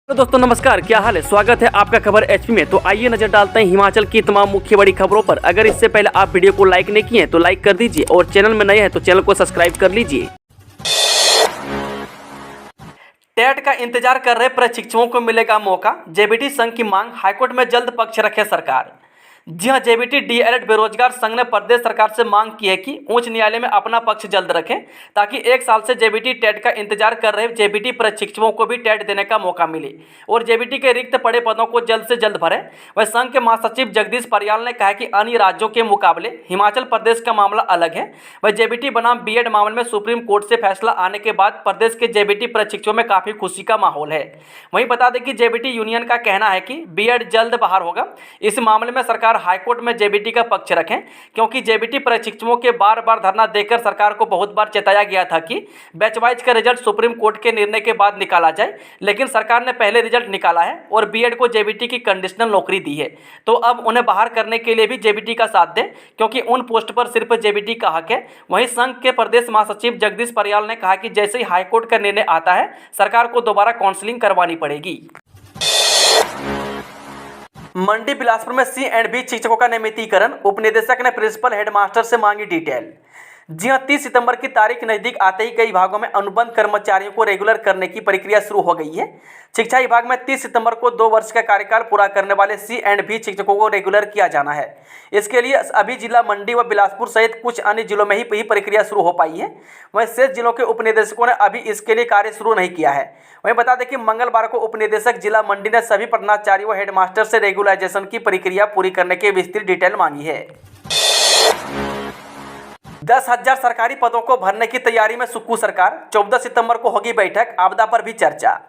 तो दोस्तों नमस्कार, क्या हाल है। स्वागत है आपका खबर एचपी में। तो आइए नजर डालते हैं हिमाचल की तमाम मुख्य बड़ी खबरों पर। अगर इससे पहले आप वीडियो को लाइक नहीं किए हैं तो लाइक कर दीजिए और चैनल में नए हैं तो चैनल को सब्सक्राइब कर लीजिए। टेट का इंतजार कर रहे प्रशिक्षुओं को मिलेगा मौका, जेबीटी संघ की मांग, हाईकोर्ट में जल्द पक्ष रखे सरकार। जी हां, जेबीटी डीएलएड बेरोजगार संघ ने प्रदेश सरकार से मांग की है कि उच्च न्यायालय में अपना पक्ष जल्द रखें ताकि 1 साल से जेबीटी टेट का इंतजार कर रहे जेबीटी प्रशिक्षुओं को भी टेट देने का मौका मिले और जेबीटी के रिक्त पड़े पदों को जल्द से जल्द भरें। वह संघ के महासचिव जगदीश परियाल ने कहा कि अन्य राज्यों के मुकाबले हिमाचल प्रदेश का मामला अलग है। वह जेबीटी बनाम बीएड मामले में सुप्रीम कोर्ट से फैसला आने के बाद प्रदेश के जेबीटी प्रशिक्षुओं में काफी खुशी का माहौल है। वहीं बता दें कि जेबीटी यूनियन का कहना है कि बीएड जल्द बाहर होगा। इस मामले में सरकार हाईकोर्ट में जेबीटी का पक्ष रखें क्योंकि जेबीटी प्रशिक्षुओं के बार बार धरना देकर सरकार को बहुत बार चेताया गया था कि बैच वाइज का रिजल्ट सुप्रीम कोर्ट के निर्णय के बाद निकाला जाए, लेकिन सरकार ने पहले रिजल्ट निकाला है और बीएड को जेबीटी की कंडीशनल नौकरी दी है। तो अब उन्हें बाहर करने के लिए भी जेबीटी का साथ दें क्योंकि उन पोस्ट पर सिर्फ जेबीटी का हक है। वहीं संघ के प्रदेश महासचिव जगदीश परियाल ने कहा कि जैसे ही हाईकोर्ट का निर्णय आता है सरकार को दोबारा काउंसलिंग करवानी पड़ेगी। मंडी बिलासपुर में सी&बी शिक्षकों का नियमितीकरण, उपनिदेशक ने प्रिंसिपल हेडमास्टर से मांगी डिटेल। जी हां, 30 सितंबर की तारीख नजदीक आते ही कई विभागों में अनुबंध कर्मचारियों को रेगुलर करने की प्रक्रिया शुरू हो गई है। शिक्षा विभाग में 30 सितंबर को 2 वर्ष का कार्यकाल पूरा करने वाले सी&बी शिक्षकों को रेगुलर किया जाना है। इसके लिए अभी जिला मंडी व बिलासपुर सहित कुछ अन्य जिलों में ही प्रक्रिया शुरू हो पाई है। वहीं शेष जिलों के उपनिदेशकों ने अभी इसके लिए कार्य शुरू नहीं किया है। वहीं बता दें कि मंगलवार को उपनिदेशक जिला मंडी ने सभी प्रधानाचार्यों व हेडमास्टर से रेगुलाइजेशन की प्रक्रिया पूरी करने की विस्तृत डिटेल मांगी है। 10,000 सरकारी पदों को भरने की तैयारी में सुक्खू सरकार, 14 सितंबर को होगी बैठक, आपदा पर भी चर्चा।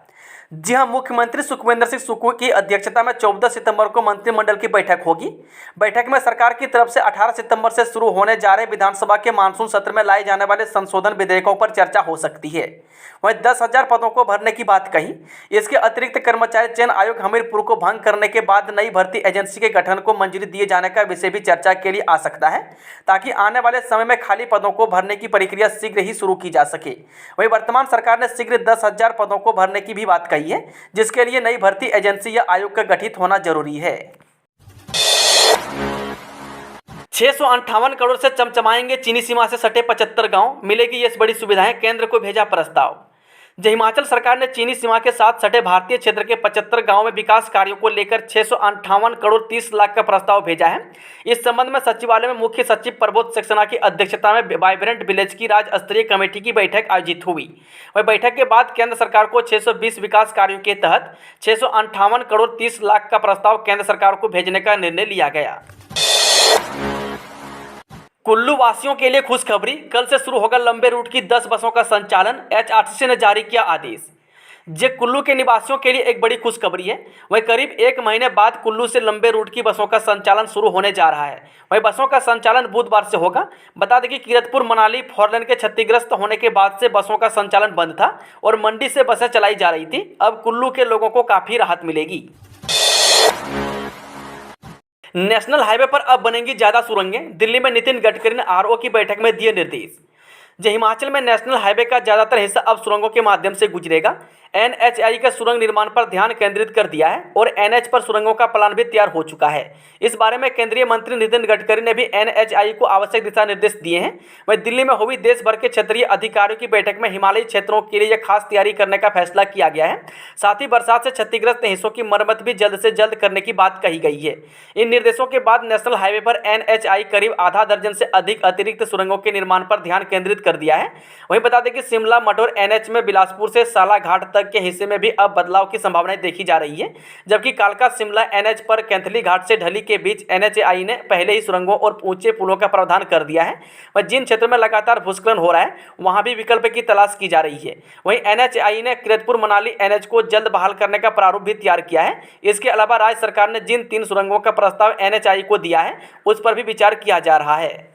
जी हां, मुख्यमंत्री सुखविंदर सिंह सुक्खू की अध्यक्षता में 14 सितंबर को मंत्रिमंडल की बैठक होगी। बैठक में सरकार की तरफ से 18 सितंबर से शुरू होने जा रहे विधानसभा के मानसून सत्र में लाए जाने वाले संशोधन विधेयकों पर चर्चा हो सकती है। वहीं 10,000 पदों को भरने की बात कही। इसके अतिरिक्त कर्मचारी चयन आयोग हमीरपुर को भंग करने के बाद नई भर्ती एजेंसी के गठन को मंजूरी दिए जाने का विषय भी चर्चा के लिए आ सकता है ताकि आने वाले समय में खाली पदों को भरने की प्रक्रिया शीघ्र ही शुरू की जा सके। वहीं वर्तमान सरकार ने शीघ्र 10,000 पदों को भरने की भी बात कही है, जिसके लिए नई भर्ती एजेंसी या आयोग का गठित होना जरूरी है। 658 करोड़ से चमचमाएंगे चीनी सीमा से सटे 75 गांव, मिलेगी ये बड़ी सुविधाएं, केंद्र को भेजा प्रस्ताव। हिमाचल सरकार ने चीनी सीमा के साथ सटे भारतीय क्षेत्र के 75 गांव में विकास कार्यों को लेकर 658 करोड़ 30 लाख का प्रस्ताव भेजा है। इस संबंध में सचिवालय में मुख्य सचिव प्रबोध सक्सेना की अध्यक्षता में वाइब्रेंट विलेज की राज्य स्तरीय कमेटी की बैठक आयोजित हुई। वही बैठक के बाद केंद्र सरकार को 620 विकास कार्यों के तहत 658 करोड़ 30 लाख का प्रस्ताव केंद्र सरकार को भेजने का निर्णय लिया गया। कुल्लू वासियों के लिए खुशखबरी, कल से शुरू होगा लंबे रूट की 10 बसों का संचालन, एचआरटीसी ने जारी किया आदेश। जे कुल्लू के निवासियों के लिए एक बड़ी खुशखबरी है। वहीं करीब 1 महीने बाद कुल्लू से लंबे रूट की बसों का संचालन शुरू होने जा रहा है। वहीं बसों का संचालन बुधवार से होगा। बता दें कि कीरतपुर मनाली फोरलेन के क्षतिग्रस्त होने के बाद से बसों का संचालन बंद था और मंडी से बसें चलाई जा रही थी। अब कुल्लू के लोगों को काफ़ी राहत मिलेगी। नेशनल हाईवे पर अब बनेंगी ज्यादा सुरंगें, दिल्ली में नितिन गडकरी ने आरओ की बैठक में दिए निर्देश। हिमाचल में नेशनल हाईवे का ज्यादातर हिस्सा अब सुरंगों के माध्यम से गुजरेगा। एनएचएआई के सुरंग निर्माण पर ध्यान केंद्रित कर दिया है और एनएच पर सुरंगों का प्लान भी तैयार हो चुका है। इस बारे में केंद्रीय मंत्री नितिन गडकरी ने भी एनएचएआई को आवश्यक दिशा निर्देश दिए हैं। वहीं दिल्ली में हुई देश भर के क्षेत्रीय अधिकारियों की बैठक में हिमालयी क्षेत्रों के लिए खास तैयारी करने का फैसला किया गया है। साथ ही बरसात से क्षतिग्रस्त हिस्सों की मरम्मत भी जल्द से जल्द करने की बात कही गई है। इन निर्देशों के बाद नेशनल हाईवे पर एनएचएआई करीब आधा दर्जन से अधिक अतिरिक्त सुरंगों के निर्माण पर ध्यान केंद्रित कर दिया है। वहीं बता दें कि शिमला मटोर एनएच में बिलासपुर से साला घाट तक के हिस्से में भी अब बदलाव की संभावनाएं देखी जा रही है, जबकि कालका शिमला एनएच पर कैंथली घाट से ढली के बीच एनएचएआई ने पहले ही सुरंगों और ऊंचे पुलों का प्रावधान कर दिया है। वहीं जिन क्षेत्रों में लगातार भूस्खलन हो रहा है वहां भी विकल्प की तलाश की जा रही है। वहीं एनएचएआई ने कीरतपुर मनाली एनएच को जल्द बहाल करने का प्रारूप भी तैयार किया है। इसके अलावा राज्य सरकार ने जिन 3 सुरंगों का प्रस्ताव एनएचएआई को दिया है उस पर भी विचार किया जा रहा है।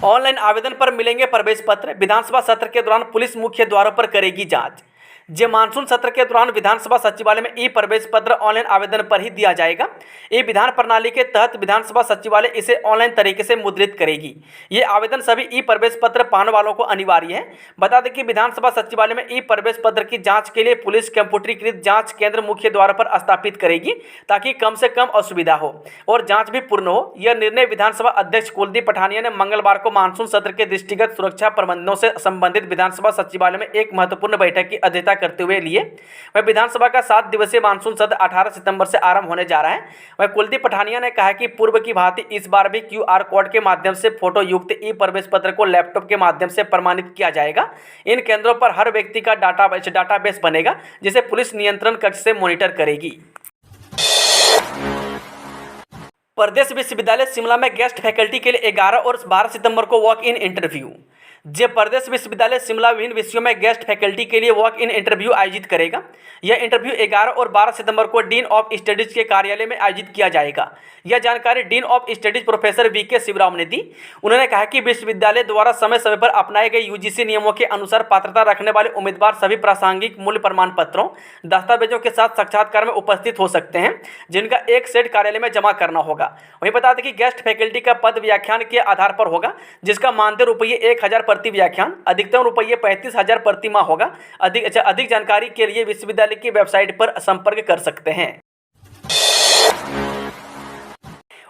ऑनलाइन आवेदन पर मिलेंगे प्रवेश पत्र, विधानसभा सत्र के दौरान पुलिस मुख्य द्वारों पर करेगी जांच। जे मानसून सत्र के दौरान विधानसभा सचिवालय में ई प्रवेश पत्र ऑनलाइन आवेदन पर ही दिया जाएगा। ई विधान प्रणाली के तहत विधानसभा सचिवालय इसे ऑनलाइन तरीके से मुद्रित करेगी। ये आवेदन सभी ई प्रवेश पत्र पाने वालों को अनिवार्य है। बता दें कि विधानसभा सचिवालय में ई प्रवेश पत्र की जांच के लिए पुलिस कंप्यूटरीकृत जांच केंद्र मुख्य द्वार पर स्थापित करेगी, ताकि कम से कम असुविधा हो और जांच भी पूर्ण हो। यह निर्णय विधानसभा अध्यक्ष कुलदीप पठानिया ने मंगलवार को मानसून सत्र के दृष्टिगत सुरक्षा प्रबंधों से संबंधित विधानसभा सचिवालय में एक महत्वपूर्ण बैठक की अध्यक्षता करते हुए लिए। वह विधानसभा का 7 दिवसीय मानसून सत्र 18 सितंबर से आरंभ होने जा रहा है। वह कुलदीप पठानिया ने कहा कि पूर्व की भांति इस बार भी QR कोड के माध्यम से फोटो युक्त ई प्रवेश पत्र को लैपटॉप के माध्यम से प्रमाणित किया जाएगा। इन केंद्रों पर हर व्यक्ति का डाटाबेस बनेगा, जिसे पुलिस नियंत्रण कक्ष से मॉनिटर करेगी। प्रदेश विश्वविद्यालय शिमला में गेस्ट फैकल्टी के लिए 11 और 12 सितंबर को वॉक इन इंटरव्यू। प्रदेश विश्वविद्यालय शिमला विभिन्न विषयों में गेस्ट फैकल्टी के लिए वॉक इन इंटरव्यू आयोजित करेगा। यह इंटरव्यू 11 और 12 सितंबर को डीन ऑफ स्टडीज के कार्यालय में आयोजित किया जाएगा। यह जानकारी dean of studies professor VK Shivram ने दी। उन्होंने कहा कि विश्वविद्यालय द्वारा समय समय पर अपनाए गए UGC नियमों के अनुसार पात्रता रखने वाले उम्मीदवार सभी प्रासंगिक मूल्य प्रमाण पत्रों दस्तावेजों के साथ साक्षात्कार में उपस्थित हो सकते हैं, जिनका एक सेट कार्यालय में जमा करना होगा। वहीं बता दें कि गेस्ट फैकल्टी का पद व्याख्यान के आधार पर होगा, जिसका मानदेय रुपये 1000 प्रति व्याख्यान, अधिकतम रुपये 35,000 प्रति माह होगा। अधिक जानकारी के लिए विश्वविद्यालय की वेबसाइट पर संपर्क कर सकते हैं।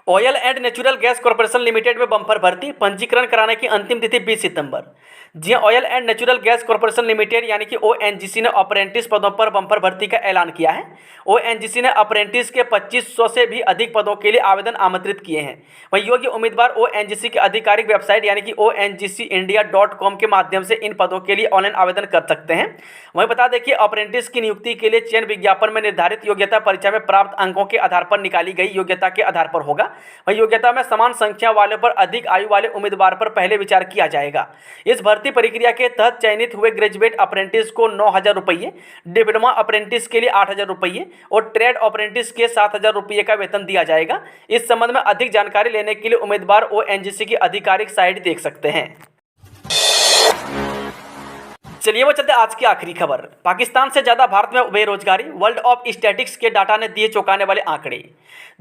Oil and natural gas corporation limited में बम्पर भर्ती, पंजीकरण कराने की अंतिम तिथि 20 सितंबर। जी oil and natural gas corporation limited यानी कि ONGC ने अप्रेंटिस पदों पर बम्पर भर्ती का ऐलान किया है। ONGC ने अप्रेंटिस के 2500 से भी अधिक पदों के लिए आवेदन आमंत्रित किए हैं। वहीं योग्य उम्मीदवार ONGC की आधिकारिक वेबसाइट यानी कि ONGCindia.com के माध्यम से इन पदों के लिए ऑनलाइन आवेदन कर सकते हैं। वहीं बता दें कि अप्रेंटिस की नियुक्ति के लिए चयन विज्ञापन में निर्धारित योग्यता परीक्षा में प्राप्त अंकों के आधार पर निकाली गई योग्यता के आधार पर होगा। वहीं योग्यता में समान संख्या वाले पर अधिक आयु वाले उम्मीदवार पर पहले विचार किया जाएगा। इस भर्ती प्रक्रिया के तहत चयनित हुए ग्रेजुएट अप्रेंटिस को 9,000 रुपये, डिप्लोमा अप्रेंटिस के लिए 8,000 रुपये और ट्रेड अप्रेंटिस के 7,000 रुपये का वेतन दिया जाएगा। इस संबंध में अधिक जानकारी लेने के लिए उम्मीदवार ONGC की आधिकारिक साइट देख सकते हैं। चलिए वो चलते आज की आखिरी खबर। पाकिस्तान से ज़्यादा भारत में बेरोजगारी, वर्ल्ड ऑफ स्टैटिस्टिक्स के डाटा ने दिए चौंकाने वाले आंकड़े।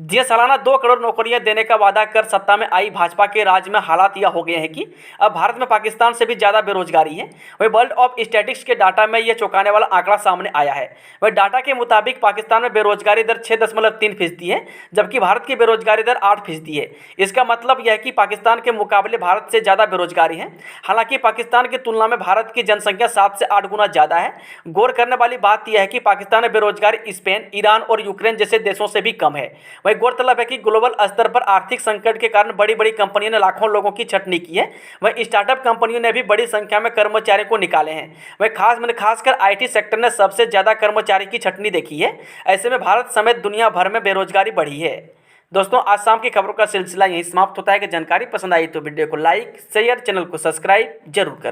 जी सालाना 2 करोड़ नौकरियां देने का वादा कर सत्ता में आई भाजपा के राज में हालात यह हो गए हैं कि अब भारत में पाकिस्तान से भी ज़्यादा बेरोजगारी है। वही वर्ल्ड ऑफ स्टैटिस्टिक्स के डाटा में यह चौंकाने वाला आंकड़ा सामने आया है। वही डाटा के मुताबिक पाकिस्तान में बेरोजगारी दर 6.3% है, जबकि भारत की बेरोजगारी दर 8% है। इसका मतलब यह है कि पाकिस्तान के मुकाबले भारत से ज़्यादा बेरोजगारी है। हालांकि पाकिस्तान की तुलना में भारत की जनसंख्या 7 से 8 गुना ज़्यादा है। गौर करने वाली बात यह है कि पाकिस्तान में बेरोजगारी स्पेन, ईरान और यूक्रेन जैसे देशों से भी कम है। वही गौरतलब है कि ग्लोबल स्तर पर आर्थिक संकट के कारण बड़ी बड़ी कंपनियों ने लाखों लोगों की छटनी की है। वही स्टार्टअप कंपनियों ने भी बड़ी संख्या में कर्मचारियों को निकाले हैं। वही खासकर IT सेक्टर ने सबसे ज़्यादा कर्मचारी की छटनी देखी है। ऐसे में भारत समेत दुनिया भर में बेरोजगारी बढ़ी है। दोस्तों, आज शाम की खबरों का सिलसिला यहीं समाप्त होता है। कि जानकारी पसंद आई तो वीडियो को लाइक, शेयर, चैनल को सब्सक्राइब जरूर करें।